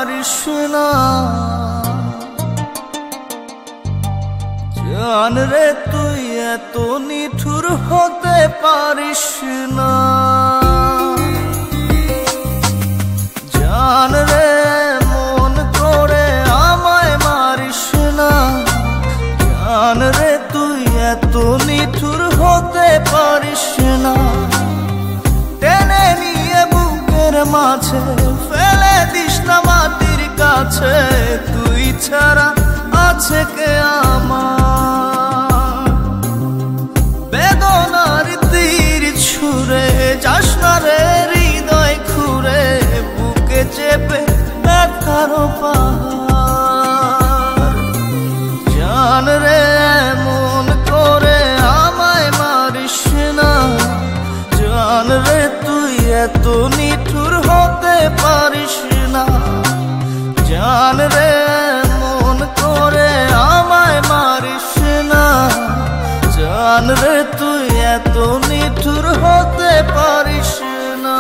পারিস না। জান রে তুই এত নিঠুর হতে পারিস না। জান রে মন করে আমায় মারিস না। জান রে তুই এত নিঠুর হতে পারিস না। টেনে নিয়ে বুকের মাঝে ফেলে দিস না মাটির কাছে। তুই ছাড়া আছে কে আমার? বেদনার তীর ছুঁড়ে যাস না রে হৃদয় খুঁড়ে। বুকে চেপে ব্যথার পাহাড়। জান রে মন করে আমায় মারিস না। জান রে তুই এত নিঠুর হতে পারিস না। জান রে মন করে আমায় মারিস না। জান রে তুই এত নিঠুর হতে পারিস না।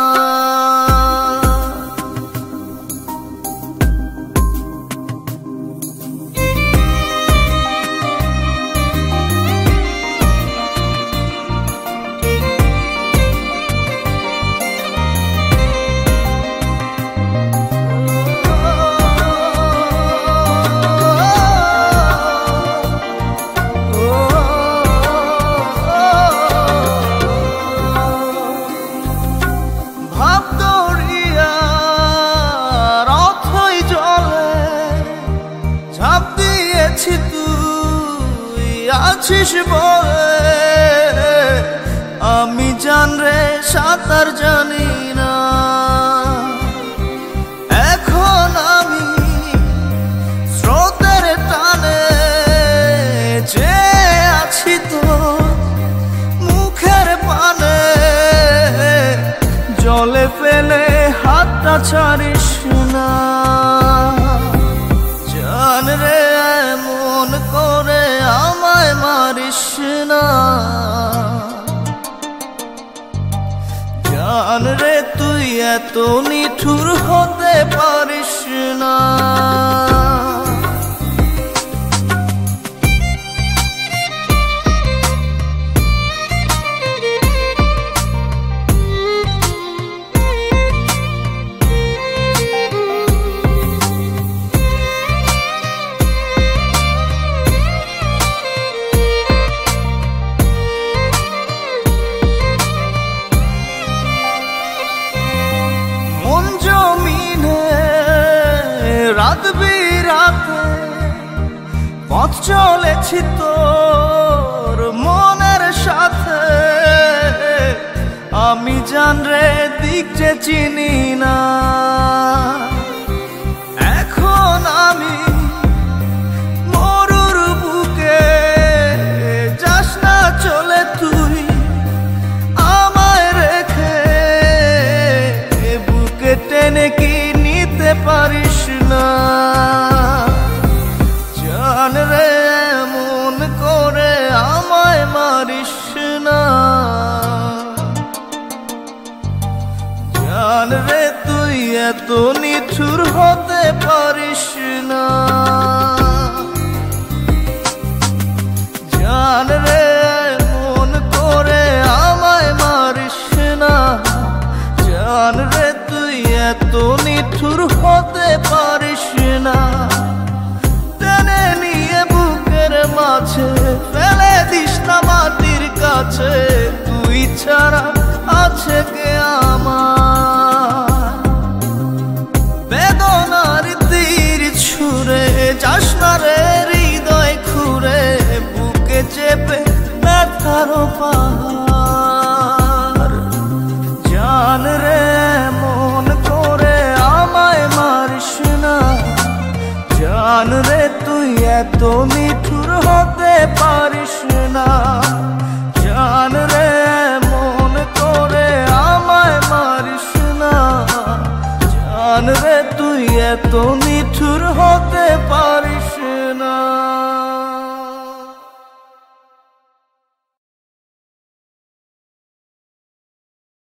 তুই আছিস বলে আমি জান রে সাঁতার জানি না। এখন আমি স্রোতের টানে যে আছি তো মুখের পানে। জলে ফেলে হাতটা ছাড়িস না। জান রে মন করে আমায় মারিস না। জান রে তুই এত নিঠুর হতে পারিস না। রাত বিরাতে পথ চলেছি তোর মনের সাথে। আমি জান রে দিক যে চিনি না। এখন আমি মরুর বুকে যাস না চলে তুই আমায় রেখে। বুকে টেনে কি নিতে পারিস না? জান রে মন করে আমায় মারিস না। জান রে তুই এত নিঠুর হতে পারিস না। জান রে মন করে আমায় মারিস না। জান রে তুই এত নিঠুর হতে পারিস না। টেনে নিয়ে বুকের মাঝে ফেলে দিস না মাটির কাছে। তুই ছাড়া আছে কে আমার? বেদনার তীর ছুঁড়ে যাস না রে হৃদয় খুঁড়ে। বুকে চেপে ব্যথার পাহাড়। জান রে মন করে আমায় মারিস না। জান রে তুই এত নিঠুর হতে পারিস না। জান রে মন করে আমায় মারিস না। জান রে তুই এত নিঠুর হতে পারিস